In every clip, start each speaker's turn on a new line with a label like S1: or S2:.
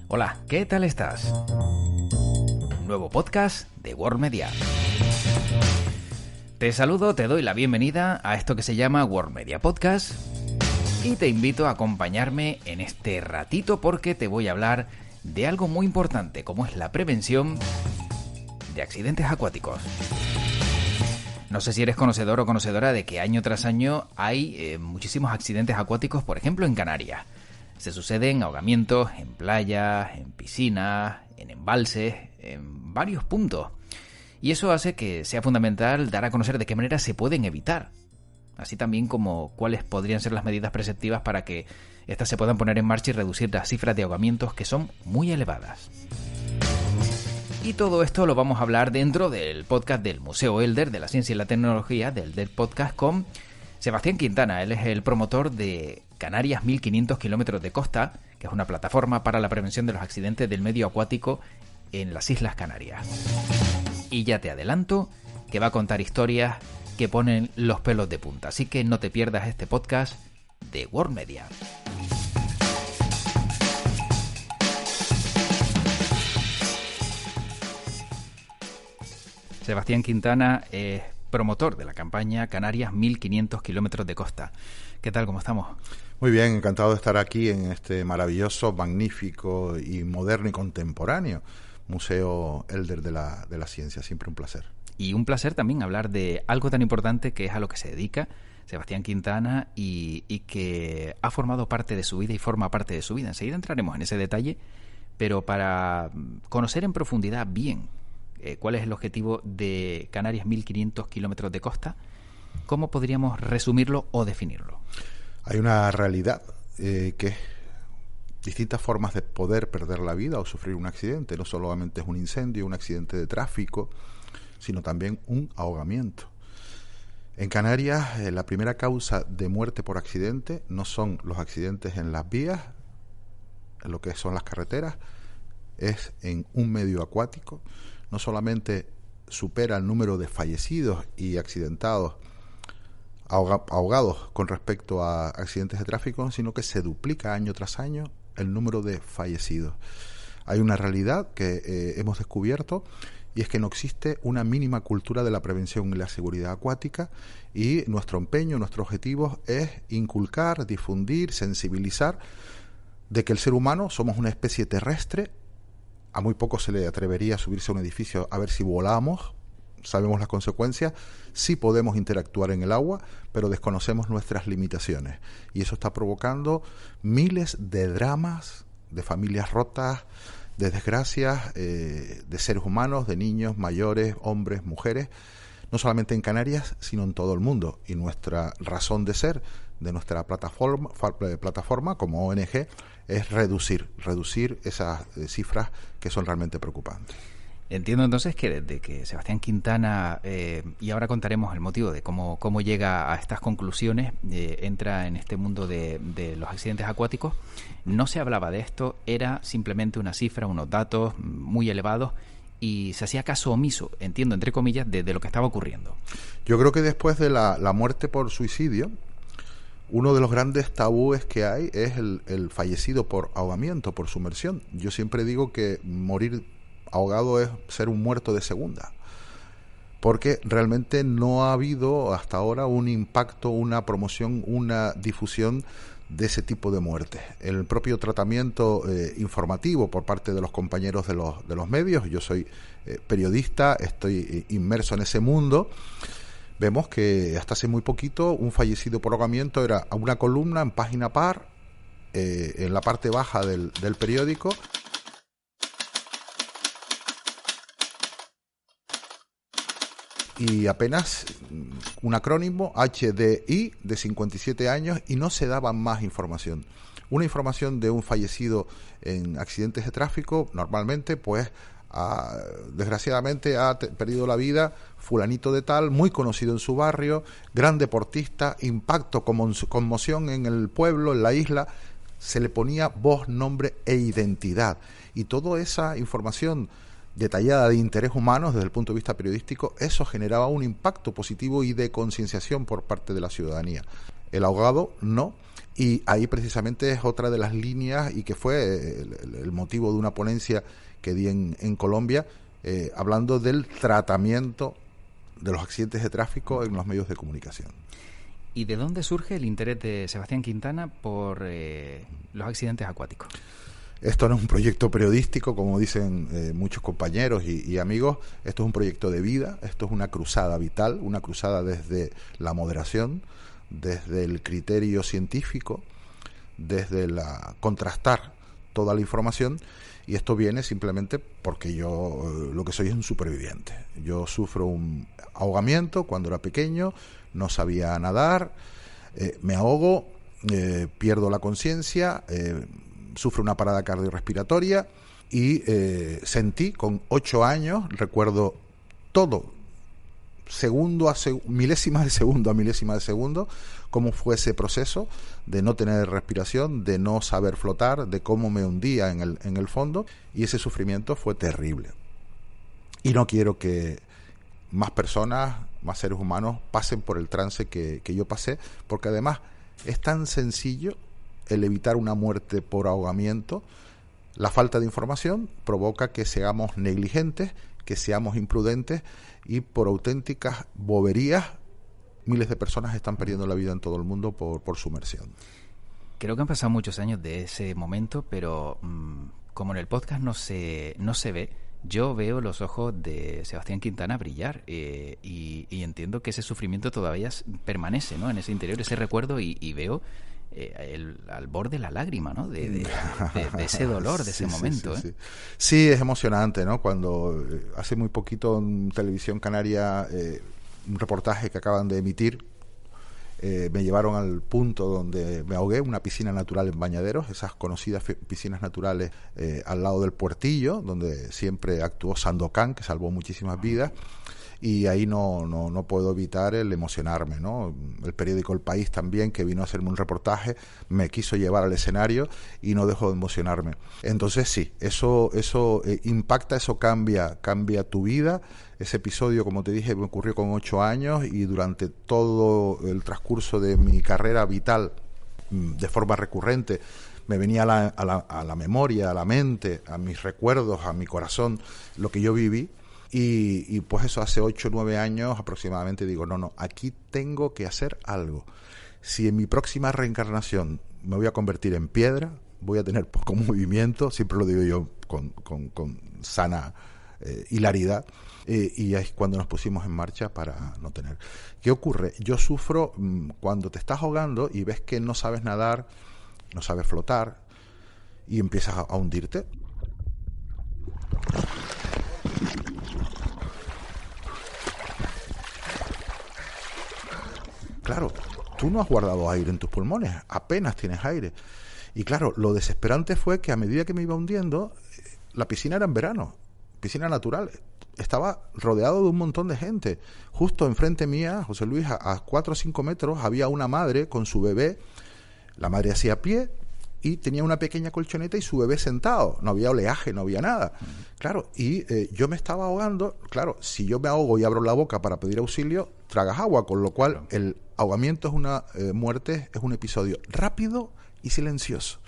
S1: Hola, ¿qué tal estás? Nuevo podcast de World Media. Te saludo, te doy la bienvenida a esto que se llama World Media Podcast y te invito a acompañarme en este ratito porque te voy a hablar de algo muy importante como es la prevención de accidentes acuáticos. No sé si eres conocedor o conocedora de que año tras año hay muchísimos accidentes acuáticos, por ejemplo en Canarias. Se suceden ahogamientos en playas, en piscinas, en embalses, en varios puntos. Y eso hace que sea fundamental dar a conocer de qué manera se pueden evitar. Así también como cuáles podrían ser las medidas preceptivas para que éstas se puedan poner en marcha y reducir las cifras de ahogamientos que son muy elevadas. Y todo esto lo vamos a hablar dentro del podcast del Museo Elder de la Ciencia y la Tecnología, del Elder Podcast, con Sebastián Quintana. Él es el promotor de Canarias 1500 kilómetros de costa, que es una plataforma para la prevención de los accidentes del medio acuático en las Islas Canarias. Y ya te adelanto que va a contar historias que ponen los pelos de punta, así que no te pierdas este podcast de World Media. Sebastián Quintana es promotor de la campaña Canarias 1500 kilómetros de costa. ¿Qué tal? ¿Cómo estamos?
S2: Muy bien, encantado de estar aquí en este maravilloso, magnífico y moderno y contemporáneo Museo Elder de la Ciencia. Siempre un placer.
S1: Y un placer también hablar de algo tan importante que es a lo que se dedica Sebastián Quintana y que ha formado parte de su vida y forma parte de su vida. Enseguida entraremos en ese detalle, pero para conocer en profundidad bien cuál es el objetivo de Canarias 1500 kilómetros de costa, ¿cómo podríamos resumirlo o definirlo?
S2: Hay una realidad que es distintas formas de poder perder la vida o sufrir un accidente. No solamente es un incendio, un accidente de tráfico, sino también un ahogamiento. En Canarias, la primera causa de muerte por accidente no son los accidentes en las vías, en lo que son las carreteras, es en un medio acuático. No solamente supera el número de fallecidos y accidentados ahogados con respecto a accidentes de tráfico, sino que se duplica año tras año el número de fallecidos. Hay una realidad que hemos descubierto, y es que no existe una mínima cultura de la prevención y la seguridad acuática, y nuestro empeño, nuestro objetivo es inculcar, difundir, sensibilizar de que el ser humano somos una especie terrestre. A muy poco se le atrevería a subirse a un edificio a ver si volamos. Sabemos las consecuencias, sí podemos interactuar en el agua, pero desconocemos nuestras limitaciones. Y eso está provocando miles de dramas, de familias rotas, de desgracias, de seres humanos, de niños, mayores, hombres, mujeres, no solamente en Canarias, sino en todo el mundo. Y nuestra razón de ser, de nuestra plataforma como ONG, es reducir esas cifras que son realmente preocupantes.
S1: Entiendo entonces que desde que Sebastián Quintana, y ahora contaremos el motivo de cómo llega a estas conclusiones, entra en este mundo de los accidentes acuáticos, no se hablaba de esto, era simplemente una cifra, unos datos muy elevados, y se hacía caso omiso, entiendo, entre comillas, de lo que estaba ocurriendo.
S2: Yo creo que después de la muerte por suicidio, uno de los grandes tabúes que hay es el fallecido por ahogamiento, por sumersión. Yo siempre digo que morir ahogado es ser un muerto de segunda, porque realmente no ha habido hasta ahora un impacto, una promoción, una difusión de ese tipo de muertes. El propio tratamiento informativo por parte de los compañeros de los medios, yo soy periodista, estoy inmerso en ese mundo, vemos que hasta hace muy poquito un fallecido por ahogamiento era una columna en página par, en la parte baja del periódico. Y apenas un acrónimo, HDI, de 57 años, y no se daba más información. Una información de un fallecido en accidentes de tráfico, normalmente, pues, desgraciadamente ha perdido la vida fulanito de tal, muy conocido en su barrio, gran deportista, impacto, conmoción en el pueblo, en la isla. Se le ponía voz, nombre e identidad. Y toda esa información detallada de interés humano desde el punto de vista periodístico, eso generaba un impacto positivo y de concienciación por parte de la ciudadanía. El ahogado no, Y ahí precisamente es otra de las líneas y que fue el motivo de una ponencia que di en Colombia, hablando del tratamiento de los accidentes de tráfico en los medios de comunicación.
S1: ¿Y de dónde surge el interés de Sebastián Quintana por los accidentes acuáticos?
S2: Esto no es un proyecto periodístico, como dicen muchos compañeros y amigos. Esto es un proyecto de vida, esto es una cruzada vital, una cruzada desde la moderación, desde el criterio científico, desde la contrastar toda la información, y esto viene simplemente porque yo lo que soy es un superviviente. Yo sufro un ahogamiento cuando era pequeño, no sabía nadar, me ahogo, pierdo la conciencia, sufro una parada cardiorrespiratoria y sentí con 8 años, recuerdo todo, segundo a milésima de segundo a milésima de segundo, cómo fue ese proceso de no tener respiración, de no saber flotar, de cómo me hundía en el fondo, y ese sufrimiento fue terrible. Y no quiero que más personas, más seres humanos pasen por el trance que yo pasé, porque además es tan sencillo el evitar una muerte por ahogamiento. La falta de información provoca que seamos negligentes, que seamos imprudentes, y por auténticas boberías miles de personas están perdiendo la vida en todo el mundo por sumersión.
S1: Creo que han pasado muchos años de ese momento, pero como en el podcast no se ve, yo veo los ojos de Sebastián Quintana brillar y entiendo que ese sufrimiento todavía permanece, ¿no?, en ese interior, ese recuerdo, y veo al borde de la lágrima, ¿no?, de ese dolor, de ese momento.
S2: Sí, es emocionante, ¿no? Cuando hace muy poquito en Televisión Canaria, un reportaje que acaban de emitir, me llevaron al punto donde me ahogué, una piscina natural en Bañaderos, esas conocidas piscinas naturales al lado del Puertillo, donde siempre actuó Sandokan, que salvó muchísimas vidas. Y ahí no puedo evitar el emocionarme, ¿no? El periódico El País también, que vino a hacerme un reportaje, me quiso llevar al escenario y no dejo de emocionarme. Entonces sí, eso impacta, eso cambia tu vida. Ese episodio, como te dije, me ocurrió con 8 años, y durante todo el transcurso de mi carrera vital, de forma recurrente, me venía a la memoria, a la mente, a mis recuerdos, a mi corazón, lo que yo viví. Y pues eso, hace 8 o 9 años aproximadamente digo, no, aquí tengo que hacer algo. Si en mi próxima reencarnación me voy a convertir en piedra, voy a tener poco movimiento, siempre lo digo yo con sana hilaridad, y es cuando nos pusimos en marcha para no tener. ¿Qué ocurre? Yo sufro cuando te estás ahogando y ves que no sabes nadar, no sabes flotar, y empiezas a hundirte. Claro, tú no has guardado aire en tus pulmones, apenas tienes aire. Y claro, lo desesperante fue que a medida que me iba hundiendo, la piscina era en verano, piscina natural, estaba rodeado de un montón de gente. Justo enfrente mía, José Luis, a 4 o 5 metros, había una madre con su bebé. La madre hacía pie y tenía una pequeña colchoneta y su bebé sentado. No había oleaje, no había nada. Claro, y yo me estaba ahogando. Claro, si yo me ahogo y abro la boca para pedir auxilio, tragas agua, con lo cual el ahogamiento es una muerte, es un episodio rápido y silencioso.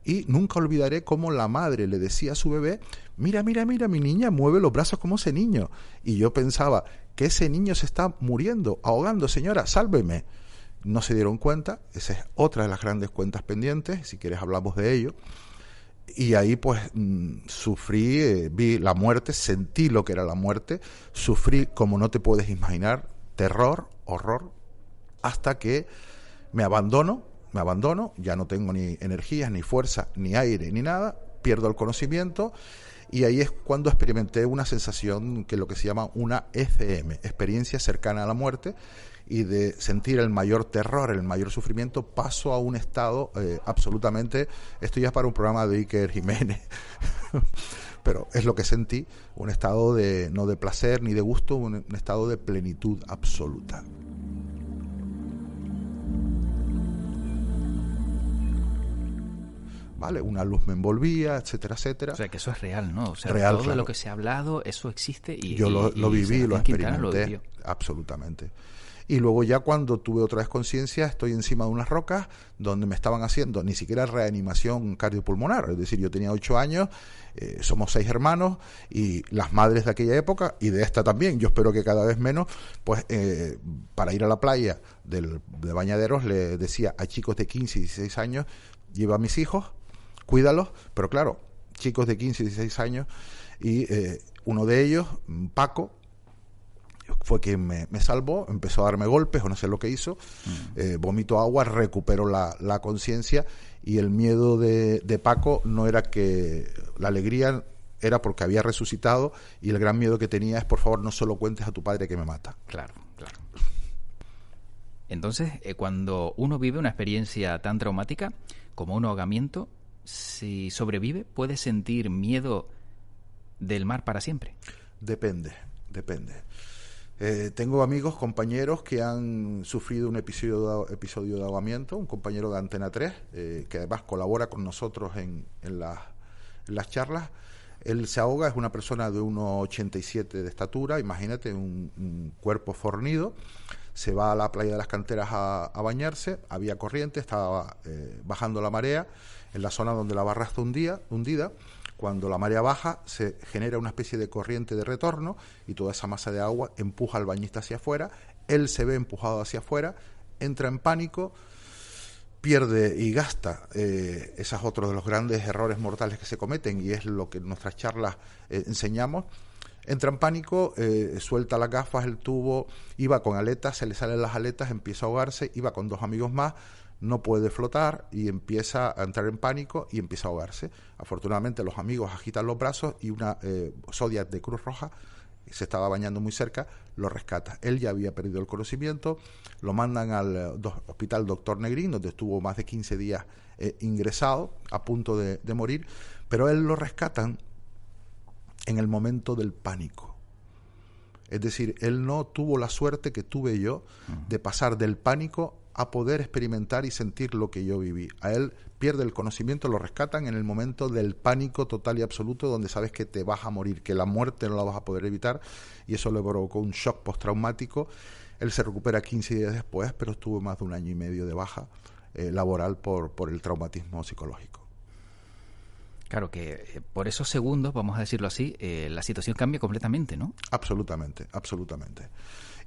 S2: Y nunca olvidaré cómo la madre le decía a su bebé, mira, mi niña mueve los brazos como ese niño. Y yo pensaba, que ese niño se está muriendo, ahogando, señora, sálveme. No se dieron cuenta, esa es otra de las grandes cuentas pendientes, si quieres hablamos de ello. Y ahí pues sufrí, vi la muerte, sentí lo que era la muerte, sufrí como no te puedes imaginar, terror, horror, hasta que me abandono, ya no tengo ni energías, ni fuerza, ni aire, ni nada, pierdo el conocimiento, y ahí es cuando experimenté una sensación que es lo que se llama una ECM, experiencia cercana a la muerte, y de sentir el mayor terror, el mayor sufrimiento, paso a un estado absolutamente, esto ya es para un programa de Iker Jiménez, pero es lo que sentí, un estado de no de placer ni de gusto, un estado de plenitud absoluta. ¿Vale? Una luz me envolvía, etcétera, etcétera.
S1: O sea, que eso es real, ¿no? O sea,
S2: real,
S1: todo
S2: claro.
S1: Lo que se ha hablado, eso existe y
S2: yo lo viví, lo experimenté,
S1: lo
S2: absolutamente. Y luego ya cuando tuve otra vez conciencia, estoy encima de unas rocas donde me estaban haciendo ni siquiera reanimación cardiopulmonar. Es decir, yo tenía 8 años, somos 6 hermanos, y las madres de aquella época, y de esta también, yo espero que cada vez menos, pues para ir a la playa de Bañaderos le decía a chicos de 15 y 16 años, lleva a mis hijos, cuídalos, pero claro, chicos de 15 y 16 años, y uno de ellos, Paco, fue quien me salvó, empezó a darme golpes o no sé lo que hizo, vomitó agua, recuperó la conciencia, y el miedo de Paco no era que la alegría era porque había resucitado, y el gran miedo que tenía es, por favor, no se lo cuentes a tu padre que me mata.
S1: Claro. Entonces, cuando uno vive una experiencia tan traumática como un ahogamiento, si sobrevive, ¿puede sentir miedo del mar para siempre?
S2: Depende. Tengo amigos, compañeros que han sufrido un episodio de ahogamiento, un compañero de Antena 3, que además colabora con nosotros en las charlas. Él se ahoga, es una persona de 1,87 de estatura, imagínate, un cuerpo fornido. Se va a la playa de las Canteras a bañarse, había corriente, estaba bajando la marea, en la zona donde la barra está hundida. Cuando la marea baja, se genera una especie de corriente de retorno, y toda esa masa de agua empuja al bañista hacia afuera. Él se ve empujado hacia afuera, entra en pánico, pierde y gasta. Ese es otro de los grandes errores mortales que se cometen, y es lo que en nuestras charlas enseñamos. Entra en pánico, suelta las gafas, el tubo, iba con aletas, se le salen las aletas, empieza a ahogarse, iba con 2 amigos más, no puede flotar y empieza a entrar en pánico y empieza a ahogarse. Afortunadamente los amigos agitan los brazos, y una Zodiac de Cruz Roja, se estaba bañando muy cerca, lo rescata. Él ya había perdido el conocimiento, lo mandan al hospital Doctor Negrín, donde estuvo más de 15 días ingresado, a punto de morir, pero él lo rescatan en el momento del pánico. Es decir, él no tuvo la suerte que tuve yo de pasar del pánico a poder experimentar y sentir lo que yo viví. A él pierde el conocimiento, lo rescatan en el momento del pánico total y absoluto, donde sabes que te vas a morir, que la muerte no la vas a poder evitar, y eso le provocó un shock postraumático. Él se recupera 15 días después, pero estuvo más de 1 año y medio de baja laboral por el traumatismo psicológico.
S1: Claro que por esos segundos, vamos a decirlo así, la situación cambia completamente, ¿no?
S2: Absolutamente.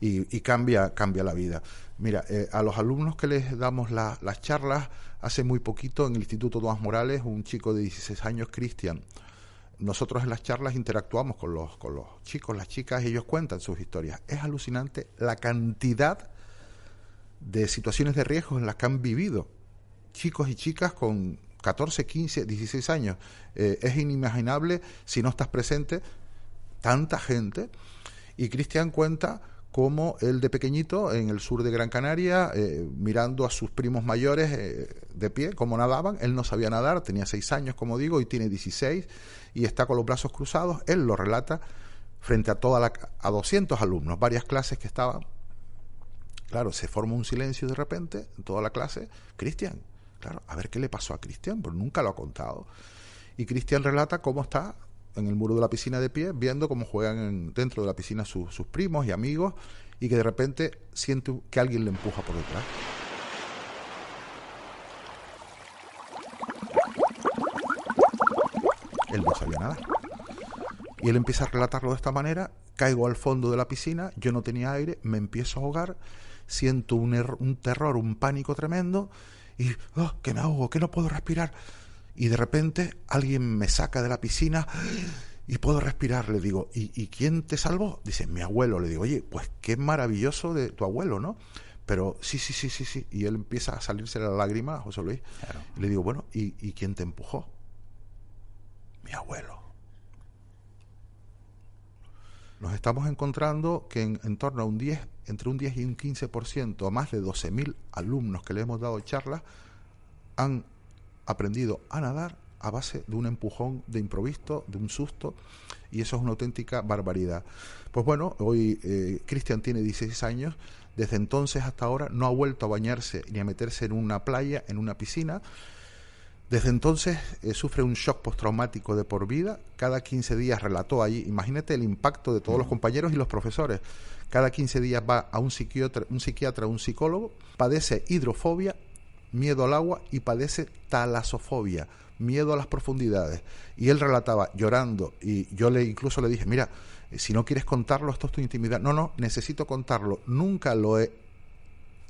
S2: Y cambia la vida. Mira, a los alumnos que les damos las charlas, hace muy poquito en el Instituto Tomás Morales, un chico de 16 años, Cristian, nosotros en las charlas interactuamos con los chicos, las chicas, y ellos cuentan sus historias. Es alucinante la cantidad de situaciones de riesgo en las que han vivido chicos y chicas con 14, 15, 16 años. Es inimaginable, si no estás presente, tanta gente. Y Cristian cuenta cómo él de pequeñito, en el sur de Gran Canaria, mirando a sus primos mayores de pie, cómo nadaban. Él no sabía nadar, tenía 6 años, como digo, y tiene 16, y está con los brazos cruzados. Él lo relata frente a a 200 alumnos, varias clases que estaban. Claro, se forma un silencio de repente en toda la clase. Cristian, claro, a ver qué le pasó a Cristian, pero nunca lo ha contado. Y Cristian relata cómo está en el muro de la piscina de pie, viendo cómo juegan dentro de la piscina sus primos y amigos, y que de repente siente que alguien le empuja por detrás. Él no sabía nada. Y él empieza a relatarlo de esta manera: caigo al fondo de la piscina, yo no tenía aire, me empiezo a ahogar, siento un terror, un pánico tremendo, y que me ahogo, que no puedo respirar. Y de repente alguien me saca de la piscina y puedo respirar. Le digo, ¿y quién te salvó? Dice, mi abuelo. Le digo, oye, pues qué maravilloso de tu abuelo, ¿no? Pero sí. Y él empieza a salirse la lágrima, José Luis. Claro. Y le digo, bueno, ¿y quién te empujó? Mi abuelo. Nos estamos encontrando que en torno a entre un 10 y un 15%, a más de 12.000 alumnos que le hemos dado charlas, han aprendido a nadar a base de un empujón de improviso, de un susto, y eso es una auténtica barbaridad. Pues bueno, hoy Cristian tiene 16 años, desde entonces hasta ahora no ha vuelto a bañarse ni a meterse en una playa, en una piscina. Desde entonces sufre un shock postraumático de por vida. Cada 15 días relató allí, imagínate el impacto de todos los compañeros y los profesores. Cada 15 días va a un psiquiatra, un psicólogo, padece hidrofobia, miedo al agua, y padece talasofobia, miedo a las profundidades. Y él relataba llorando, y yo incluso le dije, mira, si no quieres contarlo, esto es tu intimidad. No, necesito contarlo. Nunca lo he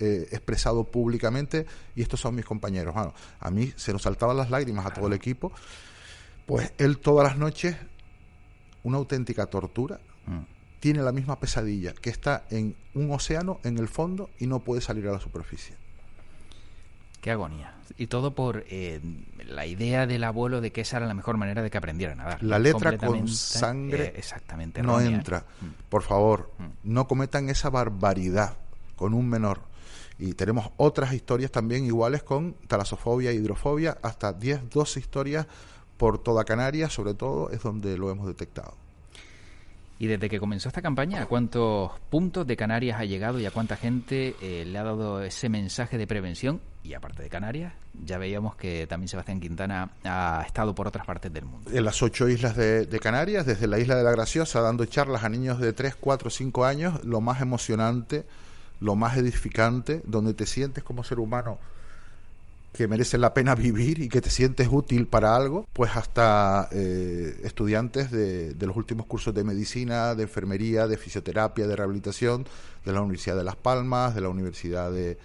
S2: expresado públicamente, y estos son mis compañeros. Bueno, a mí se nos saltaban las lágrimas a todo el equipo. Pues él todas las noches, una auténtica tortura, tiene la misma pesadilla, que está en un océano en el fondo y no puede salir a la superficie.
S1: Qué agonía. Y todo por la idea del abuelo de que esa era la mejor manera de que aprendiera a nadar.
S2: La letra con sangre
S1: exactamente
S2: no
S1: errónea.
S2: entra. Por favor, no cometan esa barbaridad con un menor. Y tenemos otras historias también iguales con talasofobia, hidrofobia, hasta 10, 12 historias por toda Canarias, sobre todo, es donde lo hemos detectado.
S1: Y desde que comenzó esta campaña, ¿a cuántos puntos de Canarias ha llegado y a cuánta gente le ha dado ese mensaje de prevención? Y aparte de Canarias, ya veíamos que también Sebastián Quintana ha estado por otras partes del mundo.
S2: En las 8 islas de Canarias, desde la isla de La Graciosa, dando charlas a niños de 3, 4, 5 años, lo más emocionante, lo más edificante, donde te sientes como ser humano que merece la pena vivir y que te sientes útil para algo, pues hasta estudiantes de los últimos cursos de medicina, de enfermería, de fisioterapia, de rehabilitación, de la Universidad de Las Palmas, de la Universidad de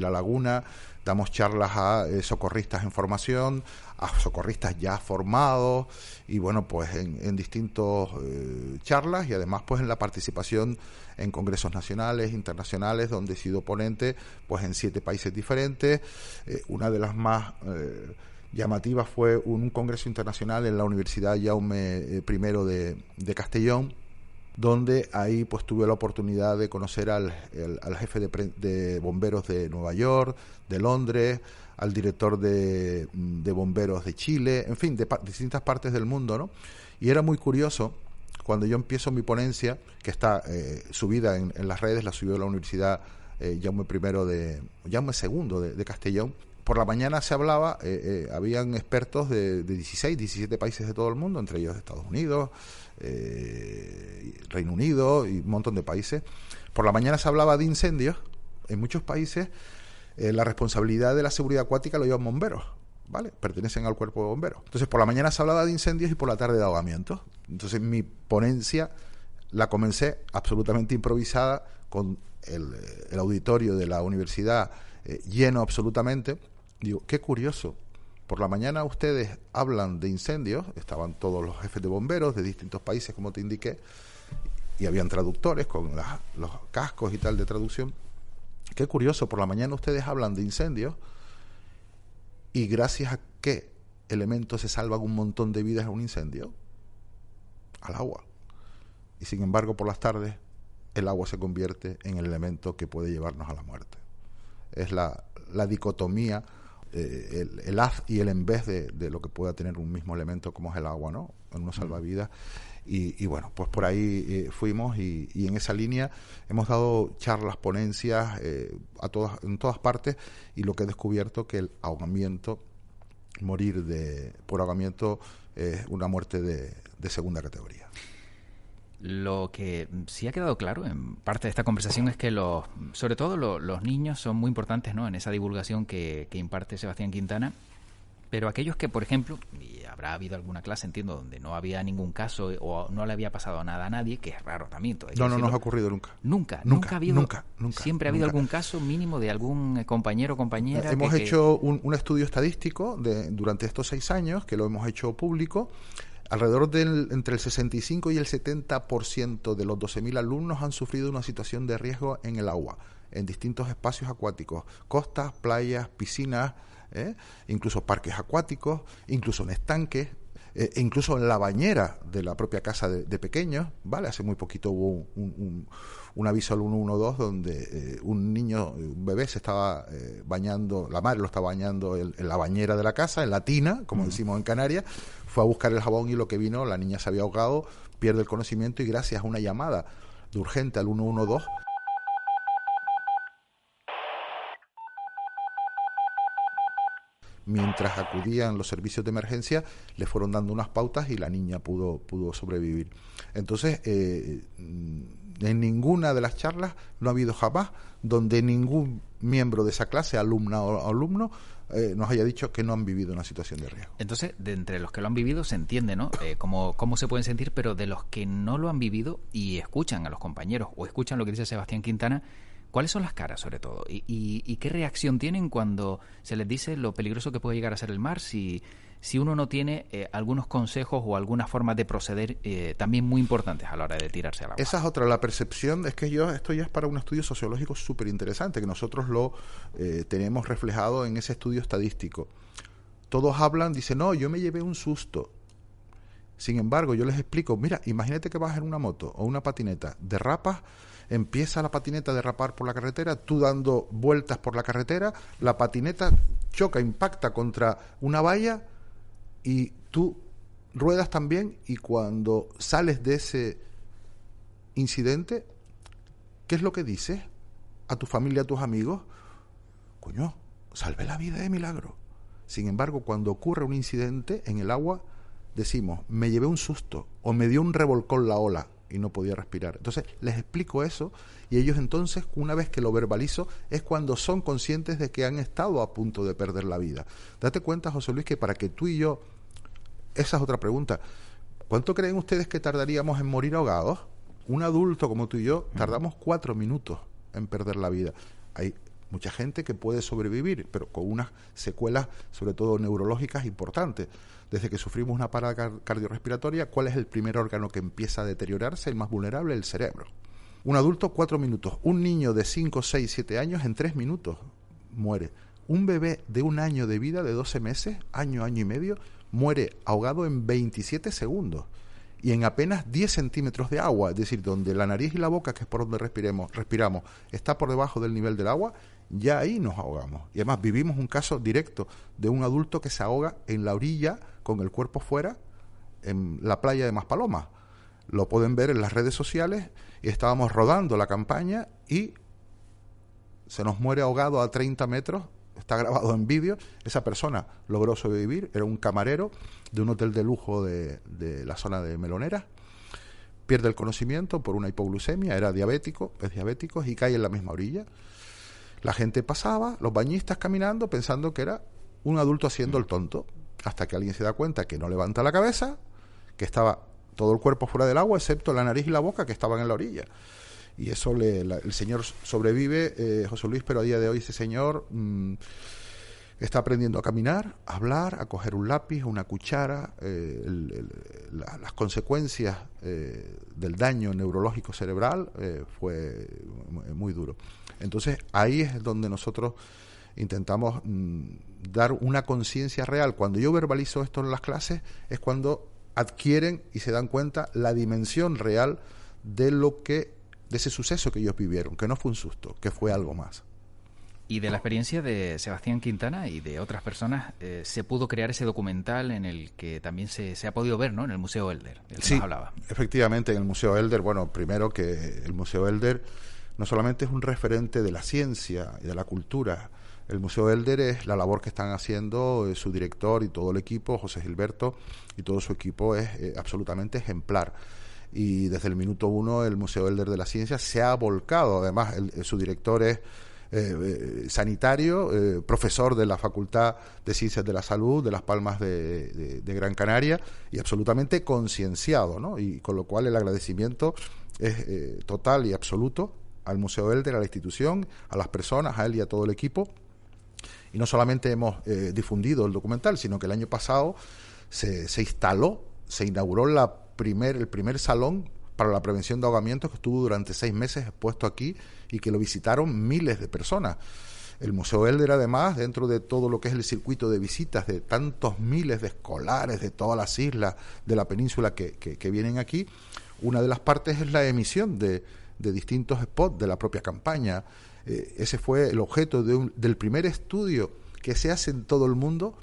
S2: La Laguna. Damos charlas a socorristas en formación, a socorristas ya formados, y bueno, pues en distintos charlas, y además pues en la participación en congresos nacionales, internacionales, donde he sido ponente pues en 7 países diferentes. Una de las más llamativas fue un congreso internacional en la Universidad Jaume I de Castellón, donde ahí pues tuve la oportunidad de conocer al jefe de bomberos de Nueva York, de Londres, al director de bomberos de Chile, en fin, de distintas partes del mundo, ¿no? Y era muy curioso, cuando yo empiezo mi ponencia, que está subida en las redes, la subió la Universidad Jaume II de Castellón. Por la mañana se hablaba, habían expertos de 16, 17 países de todo el mundo, entre ellos Estados Unidos, Reino Unido y un montón de países. Por la mañana se hablaba de incendios. En muchos países la responsabilidad de la seguridad acuática lo llevan bomberos, ¿vale? Pertenecen al cuerpo de bomberos. Entonces por la mañana se hablaba de incendios y por la tarde de ahogamientos. Entonces mi ponencia la comencé absolutamente improvisada, con el auditorio de la universidad lleno absolutamente. Digo, qué curioso. Por la mañana ustedes hablan de incendios, estaban todos los jefes de bomberos de distintos países, como te indiqué, y habían traductores con los cascos y tal de traducción. Qué curioso, por la mañana ustedes hablan de incendios, y gracias a qué elemento se salvan un montón de vidas en un incendio, al agua. Y sin embargo, por las tardes, el agua se convierte en el elemento que puede llevarnos a la muerte. Es la dicotomía, el haz y el en vez de lo que pueda tener un mismo elemento como es el agua, ¿no? En unos salvavidas. Y bueno, pues por ahí fuimos, y en esa línea hemos dado charlas, ponencias en todas partes, y lo que he descubierto que el ahogamiento, morir por ahogamiento, es una muerte de segunda categoría.
S1: Lo que sí ha quedado claro en parte de esta conversación es que sobre todo los niños son muy importantes, ¿no?, en esa divulgación que imparte Sebastián Quintana. Pero aquellos que, por ejemplo, y habrá habido alguna clase, entiendo, donde no había ningún caso o no le había pasado nada a nadie, que es raro también.
S2: No nos ha ocurrido nunca.
S1: Nunca ha habido.
S2: Nunca.
S1: Siempre ha habido algún caso mínimo de algún compañero o compañera.
S2: Hemos hecho un estudio estadístico durante estos 6 años, que lo hemos hecho público. Alrededor entre el 65 y el 70% de los 12.000 alumnos han sufrido una situación de riesgo en el agua, en distintos espacios acuáticos, costas, playas, piscinas, incluso parques acuáticos, incluso en estanques, incluso en la bañera de la propia casa de pequeños, ¿vale? Hace muy poquito hubo un aviso al 112 donde un bebé se estaba bañando, la madre lo estaba bañando en la bañera de la casa, en la tina, como decimos en Canarias. Fue a buscar el jabón y lo que vino, la niña se había ahogado, pierde el conocimiento, y gracias a una llamada de urgente al 112, mientras acudían los servicios de emergencia, le fueron dando unas pautas y la niña pudo sobrevivir. Entonces, en ninguna de las charlas no ha habido jamás donde ningún miembro de esa clase, alumna o alumno, nos haya dicho que no han vivido una situación de riesgo.
S1: Entonces, de entre los que lo han vivido se entiende, ¿no? Cómo se pueden sentir, pero de los que no lo han vivido y escuchan a los compañeros o escuchan lo que dice Sebastián Quintana, ¿cuáles son las caras, sobre todo? ¿Y qué reacción tienen cuando se les dice lo peligroso que puede llegar a ser el mar si uno no tiene algunos consejos o algunas formas de proceder también muy importantes a la hora de tirarse al agua?
S2: Esa es otra, la percepción, es que esto ya es para un estudio sociológico súper interesante, que nosotros lo tenemos reflejado en ese estudio estadístico. Todos hablan, dicen, no, yo me llevé un susto. Sin embargo, yo les explico, mira, imagínate que vas en una moto o una patineta, derrapas, empieza la patineta a derrapar por la carretera, tú dando vueltas por la carretera, la patineta choca, impacta contra una valla y tú ruedas también, y cuando sales de ese incidente, ¿qué es lo que dices a tu familia, a tus amigos? Coño, salvé la vida de milagro. Sin embargo, cuando ocurre un incidente en el agua, decimos, me llevé un susto o me dio un revolcón la ola y no podía respirar. Entonces les explico eso, y ellos entonces, una vez que lo verbalizo, es cuando son conscientes de que han estado a punto de perder la vida. Date cuenta, José Luis, que para que tú y yo, esa es otra pregunta, ¿cuánto creen ustedes que tardaríamos en morir ahogados? Un adulto como tú y yo tardamos 4 minutos en perder la vida. Hay mucha gente que puede sobrevivir, pero con unas secuelas, sobre todo neurológicas, importantes. Desde que sufrimos una parada cardiorrespiratoria, ¿cuál es el primer órgano que empieza a deteriorarse, el más vulnerable? El cerebro. Un adulto, 4 minutos. Un niño de 5, 6, 7 años, en 3 minutos muere. Un bebé de 1 año de vida, de 12 meses, año y medio, muere ahogado en 27 segundos. Y en apenas 10 centímetros de agua, es decir, donde la nariz y la boca, que es por donde respiramos, está por debajo del nivel del agua, ya ahí nos ahogamos. Y además vivimos un caso directo de un adulto que se ahoga en la orilla, con el cuerpo fuera, en la playa de Maspalomas. Lo pueden ver en las redes sociales, y estábamos rodando la campaña y se nos muere ahogado a 30 metros, está grabado en vídeo. Esa persona logró sobrevivir, era un camarero de un hotel de lujo de la zona de Meloneras, pierde el conocimiento por una hipoglucemia, es diabético y cae en la misma orilla. La gente pasaba, los bañistas caminando, pensando que era un adulto haciendo el tonto, hasta que alguien se da cuenta que no levanta la cabeza, que estaba todo el cuerpo fuera del agua, excepto la nariz y la boca, que estaban en la orilla. Y eso el señor sobrevive, José Luis, pero a día de hoy ese señor está aprendiendo a caminar, a hablar, a coger un lápiz, una cuchara. Las consecuencias del daño neurológico cerebral fue muy duro. Entonces ahí es donde nosotros intentamos dar una conciencia real. Cuando yo verbalizo esto en las clases, es cuando adquieren y se dan cuenta la dimensión real de ese suceso que ellos vivieron, que no fue un susto, que fue algo más.
S1: Y de la experiencia de Sebastián Quintana y de otras personas, se pudo crear ese documental en el que también se ha podido ver, ¿no?, en el Museo Elder, del que nos hablaba.
S2: Efectivamente, en el Museo Elder, bueno, primero que el Museo Elder no solamente es un referente de la ciencia y de la cultura. El Museo Elder es la labor que están haciendo su director y todo el equipo, José Gilberto, y todo su equipo es absolutamente ejemplar. Y desde el minuto 1 el Museo Elder de la Ciencia se ha volcado. Además, su director es sanitario, profesor de la Facultad de Ciencias de la Salud de Las Palmas de Gran Canaria, y absolutamente concienciado, ¿no? Y con lo cual el agradecimiento es total y absoluto al Museo Elder, a la institución, a las personas, a él y a todo el equipo. Y no solamente hemos difundido el documental, sino que el año pasado se inauguró el primer salón para la prevención de ahogamientos, que estuvo durante 6 meses expuesto aquí y que lo visitaron miles de personas. El Museo Elder, además, dentro de todo lo que es el circuito de visitas de tantos miles de escolares de todas las islas de la península que vienen aquí, una de las partes es la emisión de distintos spots de la propia campaña. Ese fue el objeto del primer estudio que se hace en todo el mundo,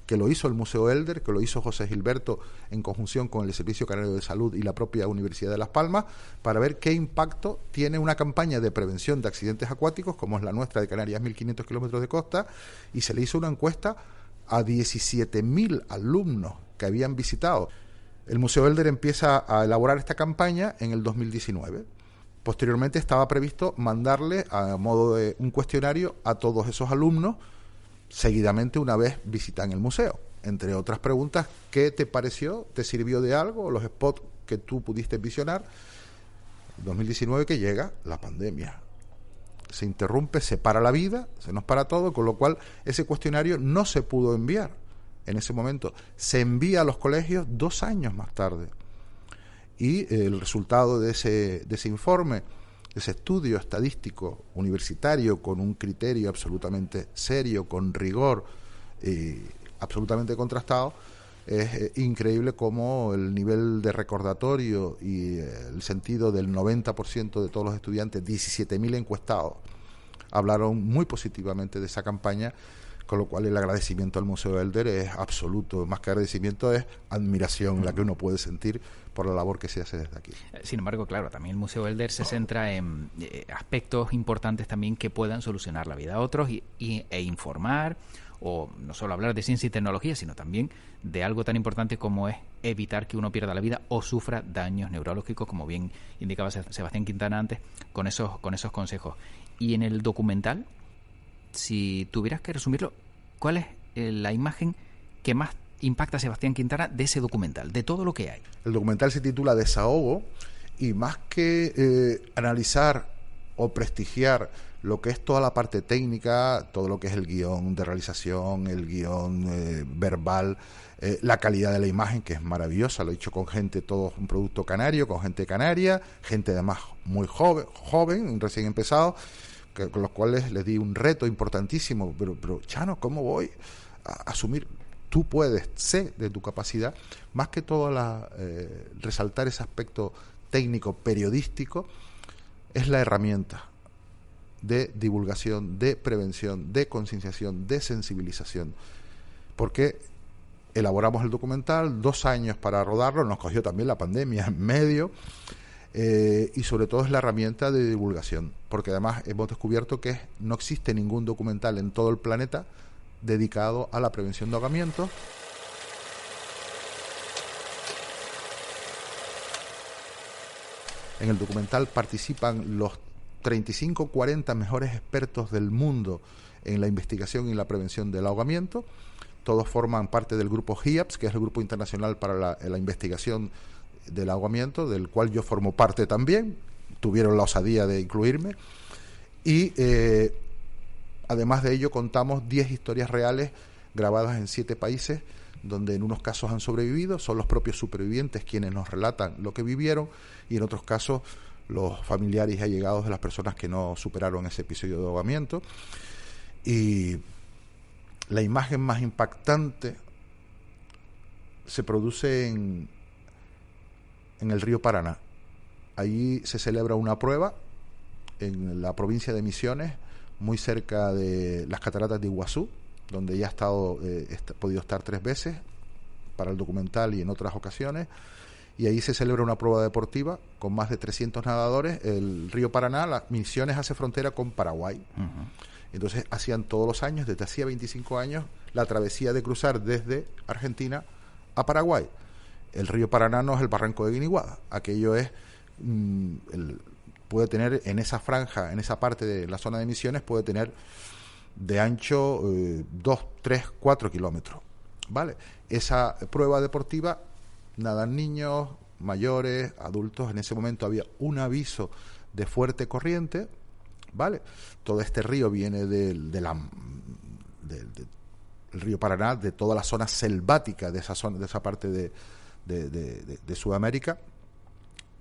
S2: que lo hizo el Museo Elder, que lo hizo José Gilberto en conjunción con el Servicio Canario de Salud y la propia Universidad de Las Palmas, para ver qué impacto tiene una campaña de prevención de accidentes acuáticos, como es la nuestra de Canarias, 1.500 kilómetros de costa, y se le hizo una encuesta a 17.000 alumnos que habían visitado. El Museo Elder empieza a elaborar esta campaña en el 2019. Posteriormente estaba previsto mandarle a modo de un cuestionario a todos esos alumnos seguidamente una vez visitan el museo. Entre otras preguntas, ¿qué te pareció? ¿Te sirvió de algo? Los spots que tú pudiste visionar. 2019 que llega la pandemia. Se interrumpe, se para la vida, se nos para todo, con lo cual ese cuestionario no se pudo enviar en ese momento. Se envía a los colegios 2 años más tarde. Y el resultado de ese informe, ese estudio estadístico universitario con un criterio absolutamente serio, con rigor y absolutamente contrastado, es increíble cómo el nivel de recordatorio y el sentido del 90% de todos los estudiantes, 17.000 encuestados, hablaron muy positivamente de esa campaña, con lo cual el agradecimiento al Museo Elder es absoluto. Más que agradecimiento es admiración la que uno puede sentir por la labor que se hace desde aquí.
S1: Sin embargo, claro, también el Museo Elder se centra en aspectos importantes también que puedan solucionar la vida a otros e informar, o no solo hablar de ciencia y tecnología, sino también de algo tan importante como es evitar que uno pierda la vida o sufra daños neurológicos, como bien indicaba Sebastián Quintana antes, con esos consejos. Y en el documental, si tuvieras que resumirlo, ¿cuál es la imagen que más impacta a Sebastián Quintana de ese documental, de todo lo que hay?
S2: El documental se titula Desahogo, y más que analizar o prestigiar lo que es toda la parte técnica, todo lo que es el guión de realización, el guión verbal, la calidad de la imagen, que es maravillosa, lo he hecho con gente, todo un producto canario, con gente canaria, gente además muy joven, recién empezado, con los cuales les di un reto importantísimo, pero Chano, ¿cómo voy a asumir? Tú puedes, sé de tu capacidad, más que todo resaltar ese aspecto técnico, periodístico, es la herramienta de divulgación, de prevención, de concienciación, de sensibilización. Porque elaboramos el documental, 2 años para rodarlo, nos cogió también la pandemia en medio, y sobre todo es la herramienta de divulgación, porque además hemos descubierto que no existe ningún documental en todo el planeta dedicado a la prevención de ahogamientos. En el documental participan los 35-40 mejores expertos del mundo en la investigación y la prevención del ahogamiento. Todos forman parte del grupo HIAPS, que es el Grupo Internacional para la Investigación del Ahogamiento, del cual yo formo parte también. Tuvieron la osadía de incluirme. Y además de ello contamos 10 historias reales grabadas en 7 países, donde en unos casos han sobrevivido, son los propios supervivientes quienes nos relatan lo que vivieron, y en otros casos los familiares y allegados de las personas que no superaron ese episodio de ahogamiento. Y la imagen más impactante se produce en el río Paraná. Allí se celebra una prueba en la provincia de Misiones, muy cerca de las cataratas de Iguazú, donde ya he podido estar 3 veces para el documental y en otras ocasiones. Y ahí se celebra una prueba deportiva con más de 300 nadadores. El río Paraná, las Misiones, hace frontera con Paraguay. Uh-huh. Entonces hacían todos los años, desde hacía 25 años, la travesía de cruzar desde Argentina a Paraguay. El río Paraná no es el barranco de Guiniguada. Aquello es, puede tener en esa franja, en esa parte de la zona de Misiones, puede tener de ancho 2, 3, 4 kilómetros. ¿Vale? Esa prueba deportiva nadan niños, mayores, adultos. En ese momento había un aviso de fuerte corriente, ¿vale? Todo este río viene del río Paraná, de toda la zona selvática de esa zona, de esa parte de Sudamérica,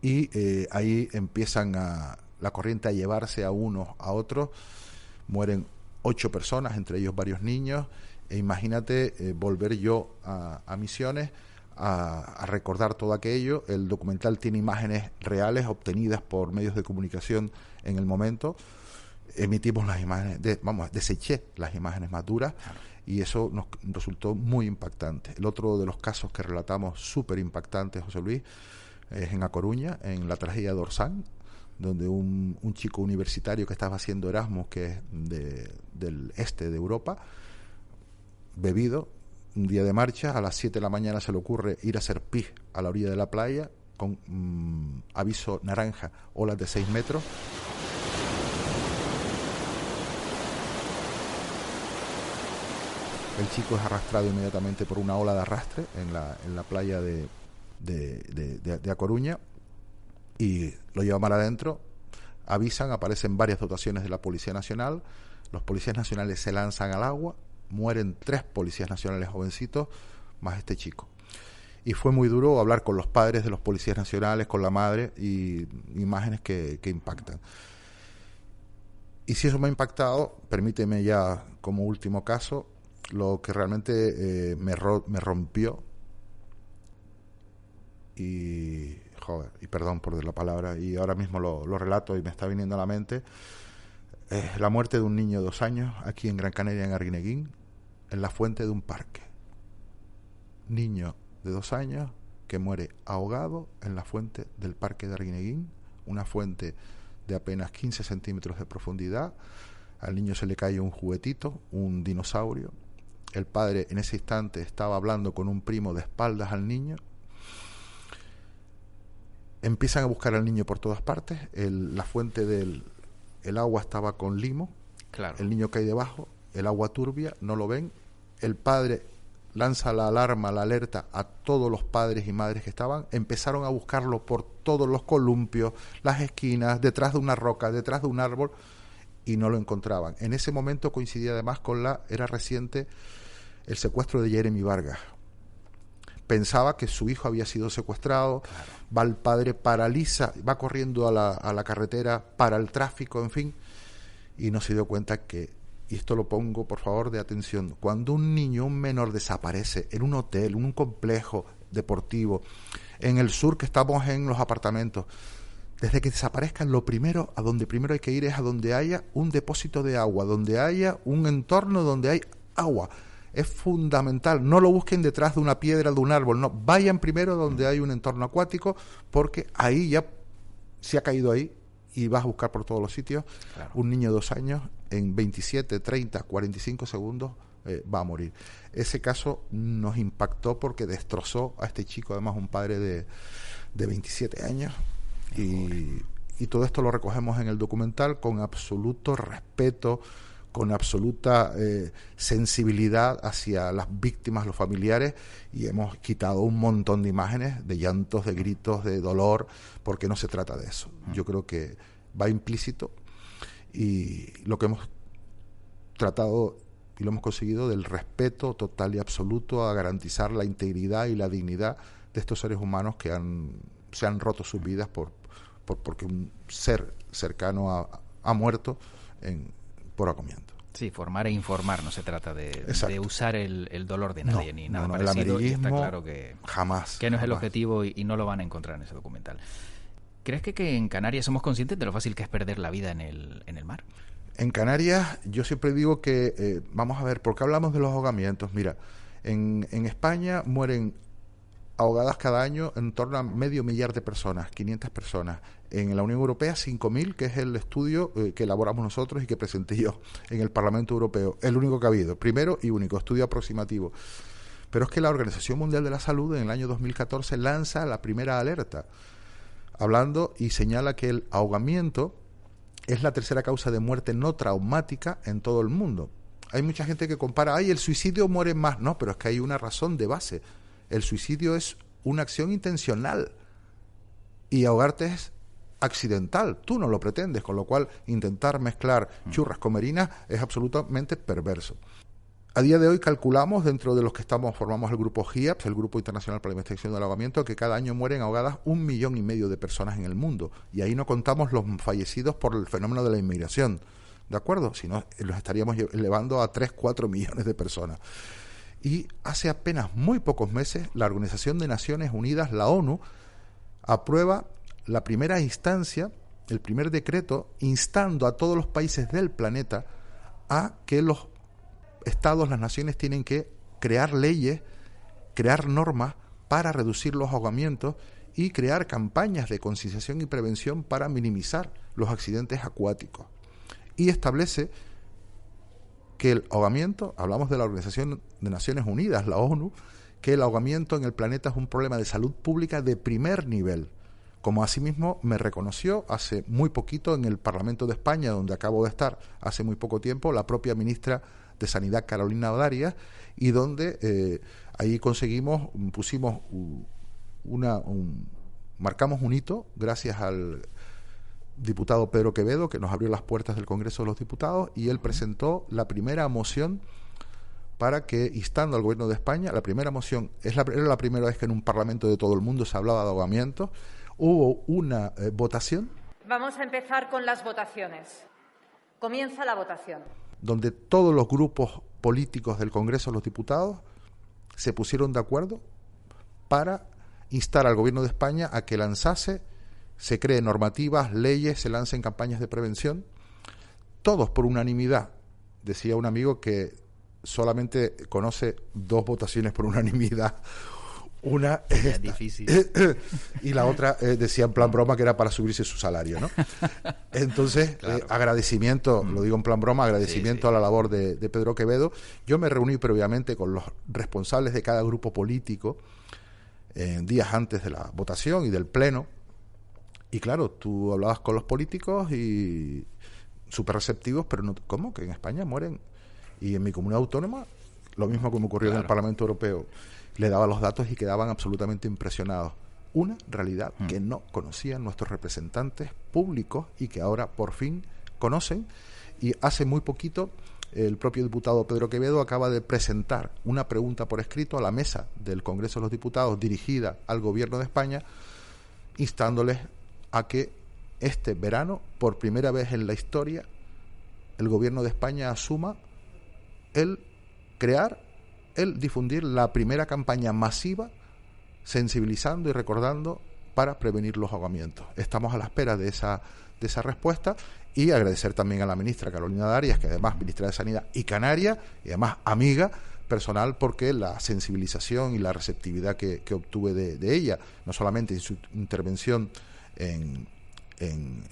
S2: y ahí empiezan la corriente a llevarse a unos a otros. Mueren 8 personas, entre ellos varios niños, e imagínate volver yo a Misiones a recordar todo aquello. El documental tiene imágenes reales obtenidas por medios de comunicación en el momento. Emitimos las imágenes, deseché las imágenes más duras, y eso nos resultó muy impactante. El otro de los casos que relatamos súper impactante, José Luis, es en A Coruña, en la tragedia de Orsán, donde un chico universitario que estaba haciendo Erasmus, que es del este de Europa, bebido, un día de marcha, a las 7 de la mañana se le ocurre ir a hacer pis a la orilla de la playa con aviso naranja, olas de 6 metros. El chico es arrastrado inmediatamente por una ola de arrastre en la playa de A Coruña y lo llevan mar adentro. Avisan, aparecen varias dotaciones de la Policía Nacional. Los policías nacionales se lanzan al agua, mueren 3 policías nacionales jovencitos, más este chico. Y fue muy duro hablar con los padres de los policías nacionales, con la madre, y imágenes que impactan. Y si eso me ha impactado, permíteme ya como último caso, lo que realmente me rompió, y perdón por la palabra, y ahora mismo lo relato y me está viniendo a la mente, la muerte de un niño de 2 años aquí en Gran Canaria, en Arguineguín, en la fuente de un parque. Niño de 2 años que muere ahogado en la fuente del parque de Arguineguín, una fuente de apenas 15 centímetros de profundidad. Al niño se le cae un juguetito, un dinosaurio. El padre en ese instante estaba hablando con un primo de espaldas al niño. Empiezan a buscar al niño por todas partes. La fuente del agua estaba con limo.
S1: Claro.
S2: El niño cae debajo, el agua turbia, no lo ven. El padre lanza la alarma, la alerta a todos los padres y madres que estaban. Empezaron a buscarlo por todos los columpios, las esquinas, detrás de una roca, detrás de un árbol, y no lo encontraban. En ese momento coincidía además era reciente el secuestro de Jeremy Vargas. Pensaba que su hijo había sido secuestrado. Claro. Va el padre, paraliza, va corriendo a la carretera para el tráfico, en fin, y no se dio cuenta que, y esto lo pongo por favor de atención, cuando un niño, un menor desaparece en un hotel, en un complejo deportivo, en el sur, que estamos en los apartamentos, desde que desaparezcan, lo primero, a donde primero hay que ir es a donde haya un depósito de agua, donde haya un entorno donde hay agua. Es fundamental, no lo busquen detrás de una piedra, de un árbol, no, vayan primero donde hay un entorno acuático, porque ahí ya se ha caído ahí y vas a buscar por todos los sitios. Claro. Un niño de 2 años, en 27, 30, 45 segundos va a morir. Ese caso nos impactó porque destrozó a este chico, además un padre de 27 años, y todo esto lo recogemos en el documental con absoluto respeto, con absoluta sensibilidad hacia las víctimas, los familiares, y hemos quitado un montón de imágenes de llantos, de gritos, de dolor, porque no se trata de eso. Yo creo que va implícito, y lo que hemos tratado y lo hemos conseguido, del respeto total y absoluto a garantizar la integridad y la dignidad de estos seres humanos que se han roto sus vidas porque un ser cercano ha muerto por ahogamiento.
S1: Sí, formar e informar, no se trata de usar el dolor de nadie, ni nada
S2: parecido. El amarillismo,
S1: está claro que
S2: jamás.
S1: Que no es el objetivo y no lo van a encontrar en ese documental. ¿Crees que en Canarias somos conscientes de lo fácil que es perder la vida en el mar?
S2: En Canarias, yo siempre digo que, vamos a ver, ¿por qué hablamos de los ahogamientos? Mira, en España mueren ahogadas cada año en torno a 500.000 de personas, 500 personas. En la Unión Europea, 5.000, que es el estudio que elaboramos nosotros y que presenté yo en el Parlamento Europeo. El único que ha habido, primero y único, estudio aproximativo. Pero es que la Organización Mundial de la Salud en el año 2014 lanza la primera alerta, hablando y señala que el ahogamiento es la tercera causa de muerte no traumática en todo el mundo. Hay mucha gente que compara, el suicidio muere más. No, pero es que hay una razón de base. El suicidio es una acción intencional y ahogarte es accidental. Tú no lo pretendes, con lo cual intentar mezclar churras con merinas es absolutamente perverso. A día de hoy calculamos, dentro de los que formamos el grupo GIAPS, el Grupo Internacional para la Investigación del Ahogamiento, que cada año mueren ahogadas 1,5 millones de personas en el mundo. Y ahí no contamos los fallecidos por el fenómeno de la inmigración, ¿de acuerdo? Si no, los estaríamos elevando a 3-4 millones de personas. Y hace apenas muy pocos meses, la Organización de Naciones Unidas, la ONU, aprueba la primera instancia, el primer decreto, instando a todos los países del planeta a que los estados, las naciones, tienen que crear leyes, crear normas para reducir los ahogamientos y crear campañas de concienciación y prevención para minimizar los accidentes acuáticos. Y establece que el ahogamiento, hablamos de la Organización de Naciones Unidas, la ONU, que el ahogamiento en el planeta es un problema de salud pública de primer nivel, como asimismo me reconoció hace muy poquito en el Parlamento de España, donde acabo de estar hace muy poco tiempo, la propia ministra de Sanidad, Carolina Darias, y donde ahí marcamos un hito gracias al diputado Pedro Quevedo, que nos abrió las puertas del Congreso de los Diputados, y él presentó la primera moción para que, instando al Gobierno de España, la primera moción, era la primera vez que en un parlamento de todo el mundo se hablaba de ahogamiento, hubo una votación.
S3: Vamos a empezar con las votaciones. Comienza la votación.
S2: Donde todos los grupos políticos del Congreso de los Diputados se pusieron de acuerdo para instar al Gobierno de España a que se creen normativas, leyes, se lancen campañas de prevención, todos por unanimidad. Decía un amigo que solamente conoce 2 votaciones por unanimidad. Una es
S1: difícil.
S2: Y la otra decía en plan broma que era para subirse su salario, ¿no? Entonces, claro. Agradecimiento, lo digo en plan broma, agradecimiento a la labor de Pedro Quevedo. Yo me reuní previamente con los responsables de cada grupo político días antes de la votación y del pleno. Y claro, tú hablabas con los políticos y súper receptivos, pero no, ¿cómo? Que en España mueren. Y en mi comunidad autónoma, lo mismo que me ocurrió en el Parlamento Europeo. Le daba los datos y quedaban absolutamente impresionados. Una realidad que no conocían nuestros representantes públicos y que ahora por fin conocen. Y hace muy poquito el propio diputado Pedro Quevedo acaba de presentar una pregunta por escrito a la mesa del Congreso de los Diputados dirigida al Gobierno de España, instándoles a que este verano, por primera vez en la historia, el Gobierno de España asuma el difundir la primera campaña masiva sensibilizando y recordando para prevenir los ahogamientos. Estamos a la espera de esa respuesta y agradecer también a la ministra Carolina Darias, que además ministra de Sanidad y Canaria, y además amiga personal, porque la sensibilización y la receptividad que obtuve de ella, no solamente en su intervención en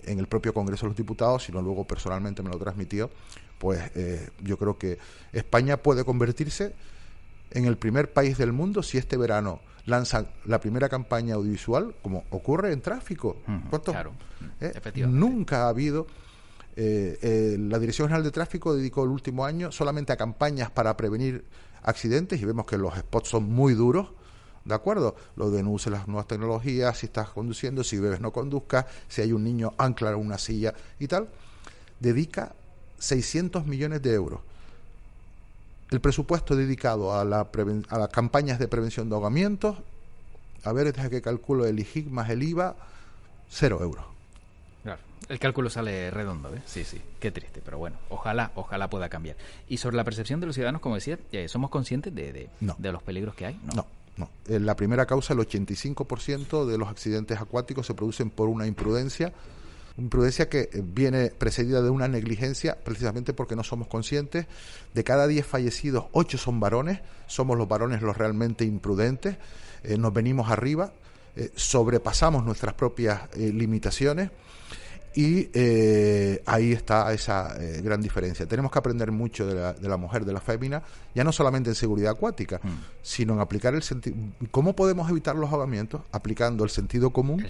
S2: el propio Congreso de los Diputados, sino luego personalmente me lo transmitió, pues yo creo que España puede convertirse en el primer país del mundo si este verano lanzan la primera campaña audiovisual, como ocurre en tráfico.
S1: Claro, efectivamente.
S2: Nunca ha habido. La Dirección General de Tráfico dedicó el último año solamente a campañas para prevenir accidentes, y vemos que los spots son muy duros, ¿de acuerdo? Lo de no use las nuevas tecnologías, si estás conduciendo, si bebes no conduzcas, si hay un niño ancla en una silla y tal. Dedica 600 millones de euros. El presupuesto dedicado a las campañas de prevención de ahogamientos, a ver, desde que calculo el IGIC más el IVA, 0 euros.
S1: Claro, el cálculo sale redondo, ¿eh? Sí, qué triste, pero bueno, ojalá pueda cambiar. Y sobre la percepción de los ciudadanos, como decía, ¿somos conscientes de los peligros que hay?
S2: No. La primera causa, el 85% de los accidentes acuáticos se producen por una imprudencia que viene precedida de una negligencia, precisamente porque no somos conscientes. De cada 10 fallecidos, 8 son varones, somos los varones los realmente imprudentes, nos venimos arriba, sobrepasamos nuestras propias limitaciones, y ahí está esa gran diferencia. Tenemos que aprender mucho de la mujer, de la fémina, ya no solamente en seguridad acuática, sino en aplicar el sentido. ¿Cómo podemos evitar los ahogamientos? Aplicando el sentido común,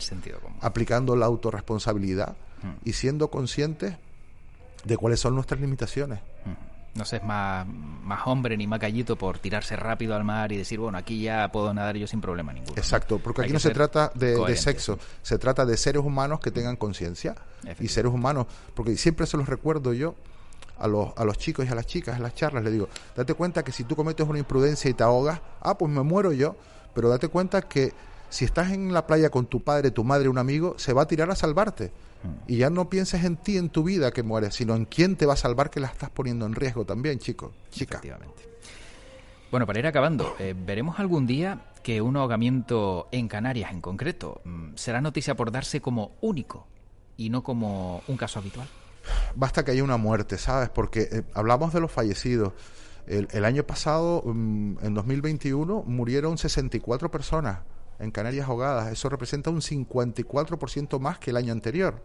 S2: aplicando la autorresponsabilidad y siendo conscientes de cuáles son nuestras limitaciones.
S1: No se es más hombre ni más gallito por tirarse rápido al mar y decir, bueno, aquí ya puedo nadar yo sin problema ninguno.
S2: Exacto, porque aquí no se trata de sexo, se trata de seres humanos que tengan conciencia, y seres humanos, porque siempre se los recuerdo yo a los chicos y a las chicas en las charlas, les digo, date cuenta que si tú cometes una imprudencia y te ahogas, pues me muero yo, pero date cuenta que si estás en la playa con tu padre, tu madre, un amigo, se va a tirar a salvarte. Y ya no pienses en ti, en tu vida que mueres, sino en quién te va a salvar, que la estás poniendo en riesgo también, chico, chica.
S1: Efectivamente. Bueno, para ir acabando, ¿veremos algún día que un ahogamiento en Canarias en concreto será noticia por darse como único y no como un caso habitual?
S2: Basta que haya una muerte, ¿sabes? Porque hablamos de los fallecidos. El año pasado, en 2021, murieron 64 personas en Canarias ahogadas. Eso representa un 54% más que el año anterior.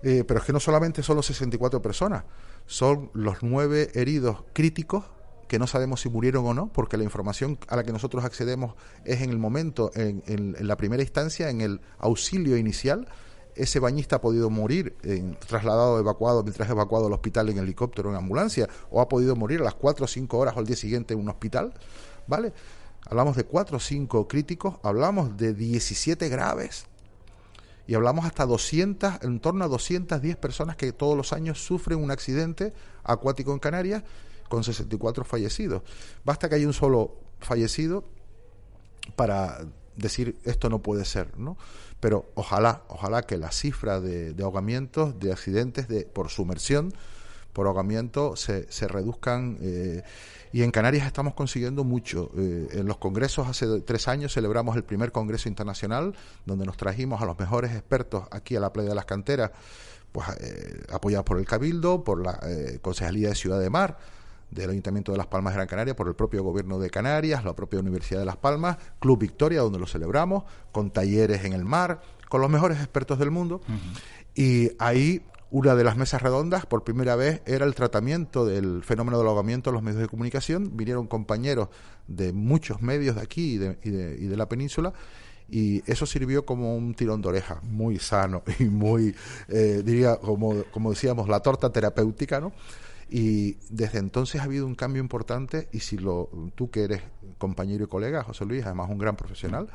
S2: Pero es que no solamente son los 64 personas, son los 9 heridos críticos que no sabemos si murieron o no, porque la información a la que nosotros accedemos es en el momento, en la primera instancia, en el auxilio inicial. Ese bañista ha podido morir mientras evacuado al hospital en helicóptero o en ambulancia, o ha podido morir a las 4 o 5 horas o al día siguiente en un hospital, ¿vale? Hablamos de 4 o 5 críticos, hablamos de 17 graves, y hablamos hasta en torno a 210 personas que todos los años sufren un accidente acuático en Canarias, con 64 fallecidos. Basta que haya un solo fallecido para decir esto no puede ser, ¿no? Pero ojalá que la cifra de ahogamientos, de accidentes por sumersión, por ahogamiento, se reduzcan. Y en Canarias estamos consiguiendo mucho. En los congresos, hace 3 años celebramos el primer congreso internacional, donde nos trajimos a los mejores expertos aquí a la playa de las Canteras, pues apoyados por el Cabildo, por la Concejalía de Ciudad de Mar, del Ayuntamiento de Las Palmas de Gran Canaria, por el propio Gobierno de Canarias, la propia Universidad de Las Palmas, Club Victoria, donde lo celebramos, con talleres en el mar, con los mejores expertos del mundo. Uh-huh. Y ahí una de las mesas redondas, por primera vez, era el tratamiento del fenómeno del ahogamiento en los medios de comunicación. Vinieron compañeros de muchos medios de aquí y de la península, y eso sirvió como un tirón de oreja muy sano y muy, diría, como decíamos, la torta terapéutica, ¿no? Y desde entonces ha habido un cambio importante, y si tú que eres compañero y colega, José Luis, además un gran profesional,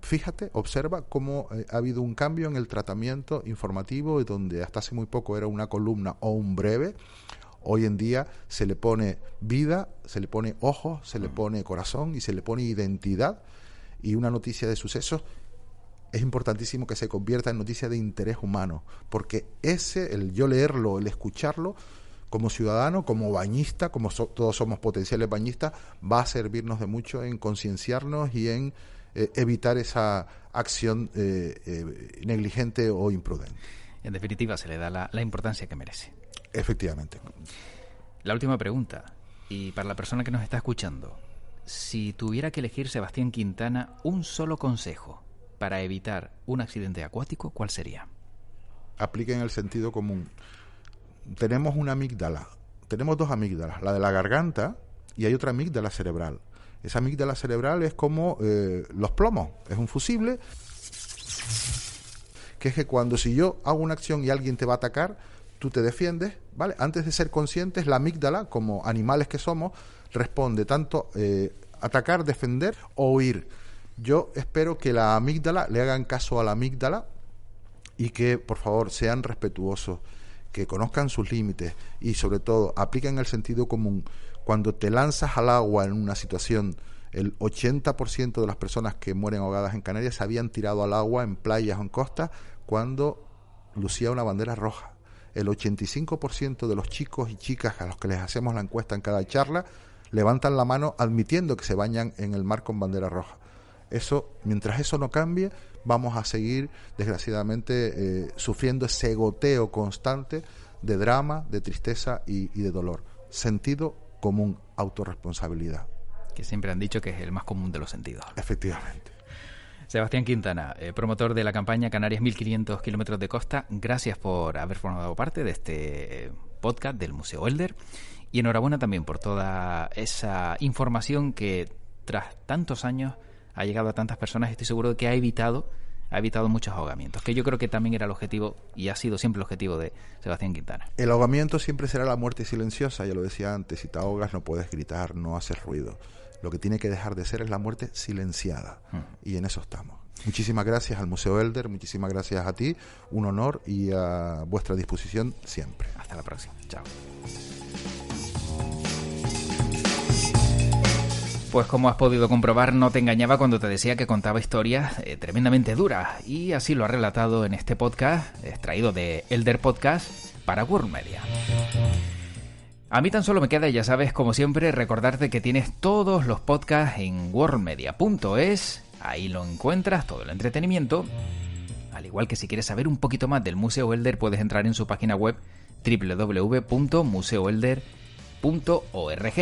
S2: fíjate, observa cómo ha habido un cambio en el tratamiento informativo, y donde hasta hace muy poco era una columna o un breve, hoy en día se le pone vida, se le pone ojos, se le pone corazón y se le pone identidad, y una noticia de sucesos es importantísimo que se convierta en noticia de interés humano, porque el yo leerlo, el escucharlo, como ciudadano, como bañista, todos somos potenciales bañistas, va a servirnos de mucho en concienciarnos y en evitar esa acción negligente o imprudente.
S1: En definitiva, se le da la importancia que merece.
S2: Efectivamente.
S1: La última pregunta, y para la persona que nos está escuchando, si tuviera que elegir Sebastián Quintana un solo consejo para evitar un accidente acuático, ¿cuál sería?
S2: Apliquen el sentido común. Tenemos una amígdala, tenemos 2 amígdalas, la de la garganta, y hay otra amígdala cerebral. Esa amígdala cerebral es como los plomos, es un fusible, que es que si yo hago una acción y alguien te va a atacar, tú te defiendes, ¿vale? Antes de ser conscientes, la amígdala, como animales que somos, responde tanto atacar, defender o huir. Yo espero que la amígdala le hagan caso a la amígdala, y que por favor sean respetuosos, que conozcan sus límites, y sobre todo apliquen el sentido común. Cuando te lanzas al agua en una situación, el 80% de las personas que mueren ahogadas en Canarias se habían tirado al agua en playas o en costas cuando lucía una bandera roja. El 85% de los chicos y chicas a los que les hacemos la encuesta en cada charla levantan la mano admitiendo que se bañan en el mar con bandera roja. Mientras eso no cambie, vamos a seguir, desgraciadamente, sufriendo ese goteo constante de drama, de tristeza y de dolor. Sentido común, autorresponsabilidad.
S1: Que siempre han dicho que es el más común de los sentidos.
S2: Efectivamente.
S1: Sebastián Quintana, promotor de la campaña Canarias 1500 kilómetros de costa, gracias por haber formado parte de este podcast del Museo Elder, y enhorabuena también por toda esa información que tras tantos años ha llegado a tantas personas. Estoy seguro de que ha evitado muchos ahogamientos, que yo creo que también era el objetivo y ha sido siempre el objetivo de Sebastián Quintana.
S2: El ahogamiento siempre será la muerte silenciosa, ya lo decía antes. Si te ahogas no puedes gritar, no haces ruido. Lo que tiene que dejar de ser es la muerte silenciada, y en eso estamos. Muchísimas gracias al Museo Elder, muchísimas gracias a ti, un honor, y a vuestra disposición siempre.
S1: Hasta la próxima, chao. Pues como has podido comprobar, no te engañaba cuando te decía que contaba historias tremendamente duras, y así lo ha relatado en este podcast, extraído de Elder Podcast para World Media. A mí tan solo me queda, ya sabes, como siempre, recordarte que tienes todos los podcasts en worldmedia.es, ahí lo encuentras, todo el entretenimiento, al igual que si quieres saber un poquito más del Museo Elder, puedes entrar en su página web www.museoelder.org.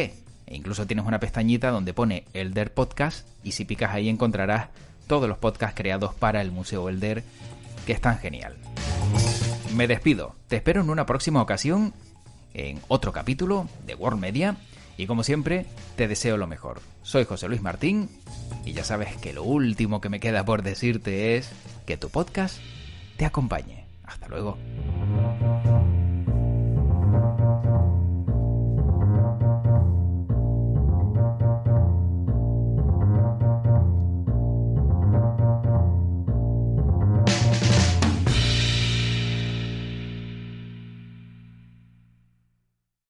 S1: E incluso tienes una pestañita donde pone Elder Podcast, y si picas ahí encontrarás todos los podcasts creados para el Museo Elder que están genial. Me despido, te espero en una próxima ocasión, en otro capítulo de World Media, y como siempre, te deseo lo mejor. Soy José Luis Martín, y ya sabes que lo último que me queda por decirte es que tu podcast te acompañe. Hasta luego.